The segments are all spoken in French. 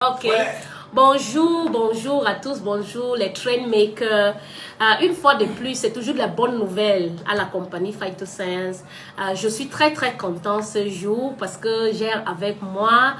Ok. Ouais. Bonjour, bonjour à tous, bonjour les trainmakers. Une fois de plus, c'est toujours de la bonne nouvelle à la compagnie Phytoscience. Je suis très content ce jour parce que j'ai avec moi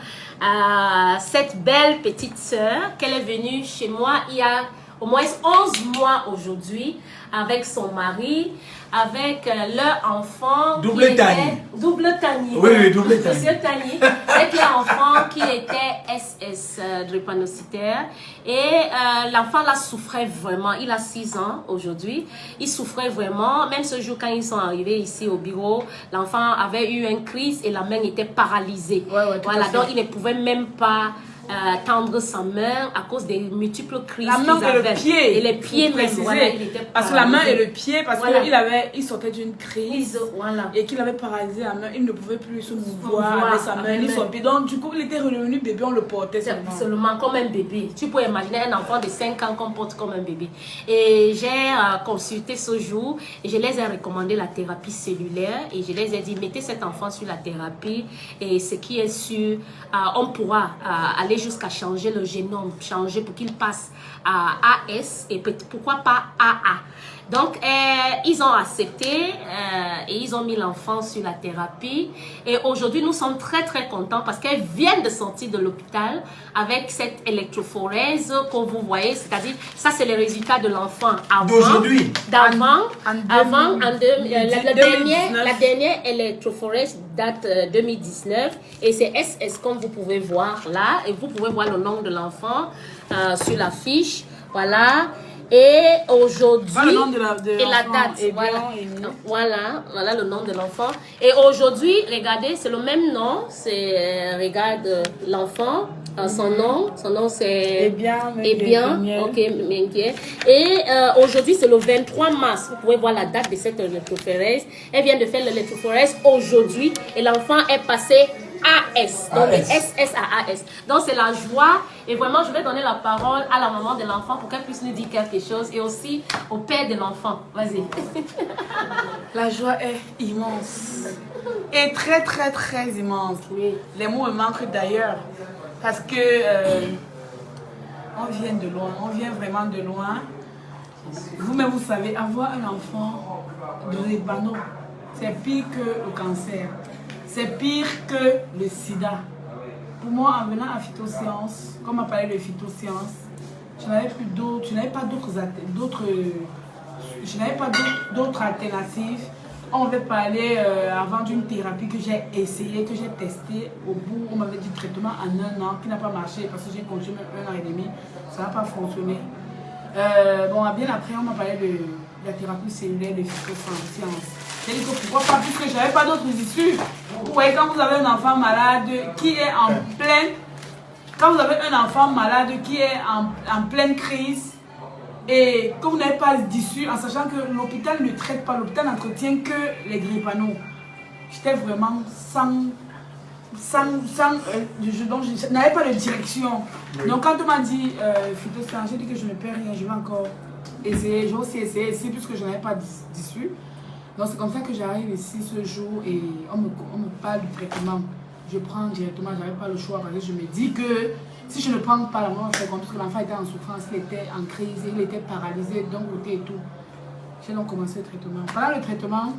cette belle petite sœur qu'elle est venue chez moi il y a au moins 11 mois aujourd'hui avec son mari, avec leur enfant. Double Tani. Double Tani. Oui, double Tani. Monsieur Tani, avec leur enfant qui était SS drépanocytaire. Et l'enfant là souffrait vraiment. Il a 6 ans aujourd'hui. Il souffrait vraiment. Même ce jour, quand ils sont arrivés ici au bureau, l'enfant avait eu une crise et la main était paralysée. Voilà, donc il ne pouvait même pas tendre sa main à cause des multiples crises. La main et le pied. Et les pieds même. Voilà, il était parce que la main et le pied, parce qu'il sortait d'une crise et qu'il avait paralysé la main, il ne pouvait plus se mouvoir avec sa main ni son pied. Donc du coup, il était revenu bébé, on le portait seulement comme un bébé. Tu peux imaginer un enfant de 5 ans qu'on porte comme un bébé. Et j'ai consulté ce jour et je les ai recommandé la thérapie cellulaire et je les ai dit, mettez cet enfant sur la thérapie et ce qui est sûr, on pourra aller jusqu'à changer le génome, changer pour qu'il passe à AS et pourquoi pas AA. Donc, ils ont accepté et ils ont mis l'enfant sur la thérapie. Et aujourd'hui, nous sommes très contents parce qu'elle vient de sortir de l'hôpital avec cette électrophorèse que vous voyez. C'est-à-dire, ça, c'est le résultat de l'enfant avant. D'aujourd'hui. La dernière électrophorèse date 2019. Et c'est SS comme vous pouvez voir là. Et vous pouvez voir le nom de l'enfant sur la fiche. Voilà. Et aujourd'hui, et la date, voilà le nom de l'enfant. Et aujourd'hui, regardez, c'est le même nom, c'est, regarde l'enfant, son nom c'est ok, Mengue. Et aujourd'hui, c'est le 23 mars, vous pouvez voir la date de cette électrophorèse. Elle vient de faire l'électrophorèse aujourd'hui et l'enfant est passé AS, donc de SS à AS. Donc c'est la joie et vraiment je vais donner la parole à la maman de l'enfant pour qu'elle puisse nous dire quelque chose et aussi au père de l'enfant. Vas-y. La joie est immense et très immense. Oui. Les mots me manquent d'ailleurs parce que on vient de loin, on vient vraiment de loin. Vous-même vous savez, avoir un enfant de drépano, c'est pire que le cancer. C'est pire que le sida. Pour moi, en venant à Phytoscience, comme on parlait de Phytoscience, je n'avais pas d'autres alternatives. On avait parlé avant d'une thérapie que j'ai essayée, que j'ai testée. Au bout, on m'avait dit traitement en 1 an, qui n'a pas marché parce que j'ai continué 1 an et demi. Ça n'a pas fonctionné. Bien après, on m'a parlé de la thérapie cellulaire de Phytoscience. J'ai dit que pourquoi pas, puisque je n'avais pas d'autres issues. Vous voyez, quand vous avez un enfant malade qui est en pleine... Quand vous avez un enfant malade qui est en pleine crise et que vous n'avez pas d'issue, en sachant que l'hôpital ne traite pas, l'hôpital n'entretient que les drépano. J'étais vraiment donc je n'avais pas de direction. Oui. Donc quand on m'a dit Phytoscience, j'ai dit que je ne perds rien, je vais encore essayer. J'ai aussi essayé puisque je n'avais pas d'issue. Donc c'est comme ça que j'arrive ici ce jour et on me parle du traitement. Je prends directement, je n'avais pas le choix parce que je me dis que si je ne prends pas la main, c'est comme parce que l'enfant était en souffrance, il était en crise, il était paralysé d'un côté et tout. J'ai donc commencé le traitement. Pendant le traitement,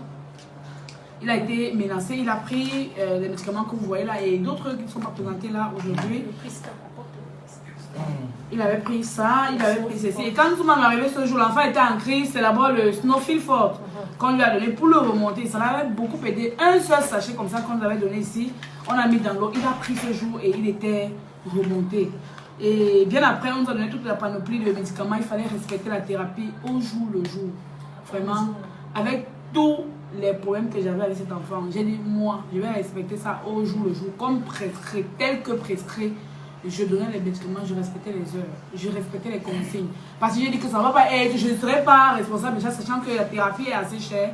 il a été menacé, il a pris les médicaments que vous voyez là et d'autres qui ne sont pas présentés là aujourd'hui. Il avait pris ça, il avait pris ceci. Et quand tout le monde est arrivé ce jour, l'enfant était en crise, c'est d'abord le Snowfield Fort qu'on lui a donné pour le remonter. Ça l'avait beaucoup aidé. Un seul sachet comme ça qu'on lui avait donné ici, on a mis dans l'eau. Il a pris ce jour et il était remonté. Et bien après, on nous a donné toute la panoplie de médicaments. Il fallait respecter la thérapie au jour le jour. Vraiment, avec tous les problèmes que j'avais avec cet enfant, j'ai dit, moi, je vais respecter ça au jour le jour, comme prescrit, tel que prescrit. Je donnais les médicaments, je respectais les heures, je respectais les consignes. Parce que j'ai dit que ça ne va pas être, je ne serai pas responsable déjà, sachant que la thérapie est assez chère.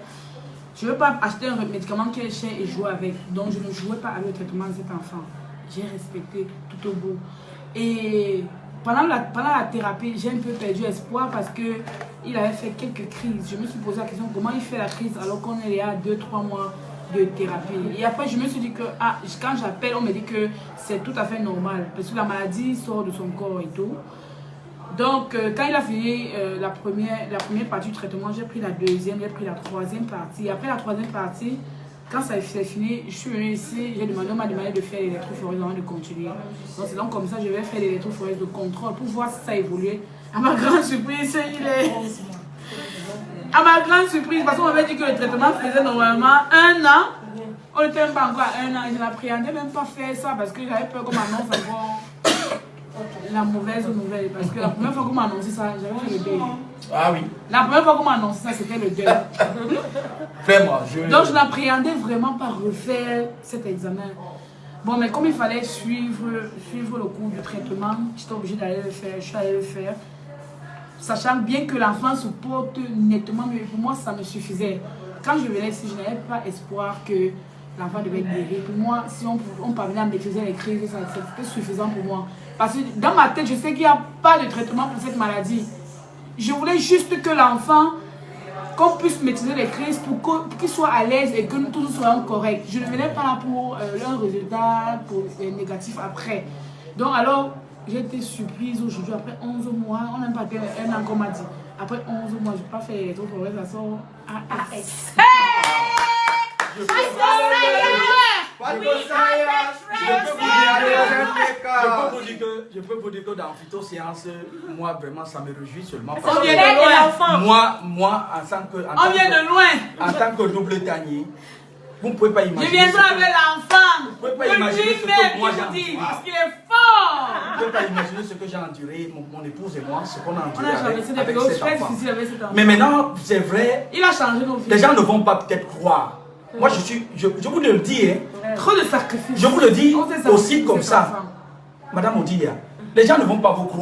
Je ne veux pas acheter un médicament qui est cher et jouer avec. Donc je ne jouais pas avec le traitement de cet enfant. J'ai respecté tout au bout. Et pendant la thérapie, j'ai un peu perdu espoir parce qu'il avait fait quelques crises. Je me suis posé la question comment il fait la crise alors qu'on est là 2-3 mois de thérapie. Et après, je me suis dit que quand j'appelle, on me dit que c'est tout à fait normal. Parce que la maladie sort de son corps et tout. Donc, quand il a fini la première partie du traitement, j'ai pris la deuxième, j'ai pris la troisième partie. Et après la troisième partie, quand ça s'est fini, je suis venue ici, on m'a demandé de faire l'électrophorèse avant de continuer. Donc, c'est donc comme ça, je vais faire l'électrophorèse de contrôle pour voir si ça évolue. À ma grande surprise, À ma grande surprise, parce qu'on m'avait dit que le traitement faisait normalement 1 an. On n'était même pas encore à 1 an. Et je n'appréhendais même pas faire ça parce que j'avais peur qu'on m'annonce encore la mauvaise nouvelle. Parce que la première fois qu'on m'a annoncé ça, j'avais fait le deuil. Ah oui. La première fois qu'on m'a annoncé ça, c'était le deuil. Fais-moi, Donc je n'appréhendais vraiment pas refaire cet examen. Bon, mais comme il fallait suivre le cours du traitement, j'étais obligée d'aller le faire. Je suis allée le faire. Sachant bien que l'enfant se porte nettement, mais pour moi, ça me suffisait. Quand je venais ici, je n'avais pas espoir que l'enfant devait guérir. Pour moi, si on parvenait à maîtriser les crises, c'était suffisant pour moi. Parce que dans ma tête, je sais qu'il n'y a pas de traitement pour cette maladie. Je voulais juste que l'enfant, qu'on puisse maîtriser les crises pour qu'il soit à l'aise et que nous tous soyons corrects. Je ne venais pas là pour un résultat négatif après. Donc alors, j'ai été surprise aujourd'hui, après 11 mois, on n'a pas fait 1 an qu'on m'a dit. Après 11 mois, je n'ai pas fait les autres problèmes, ça sort AS. Je peux vous dire que dans Phytoséance, moi vraiment ça me réjouit seulement. On vient de loin. Moi On vient de loin. En tant que double tanier, vous ne pouvez pas imaginer. Je viendrai avec l'enfant. Vous ne pouvez pas imaginer ce que moi j'ai enduré. Parce qu'il est fort. Vous ne pouvez pas imaginer ce que j'ai enduré, mon épouse et moi, ce qu'on a On enduré a avec traversé des périodes très difficiles avec cet enfant. Mais maintenant, c'est vrai. Il a changé nos vies. Les gens ne vont pas peut-être croire. Moi, je vous le dis. Hein, trop de sacrifices. Je vous le dis aussi comme ça. Madame Odilia, les gens ne vont pas vous croire.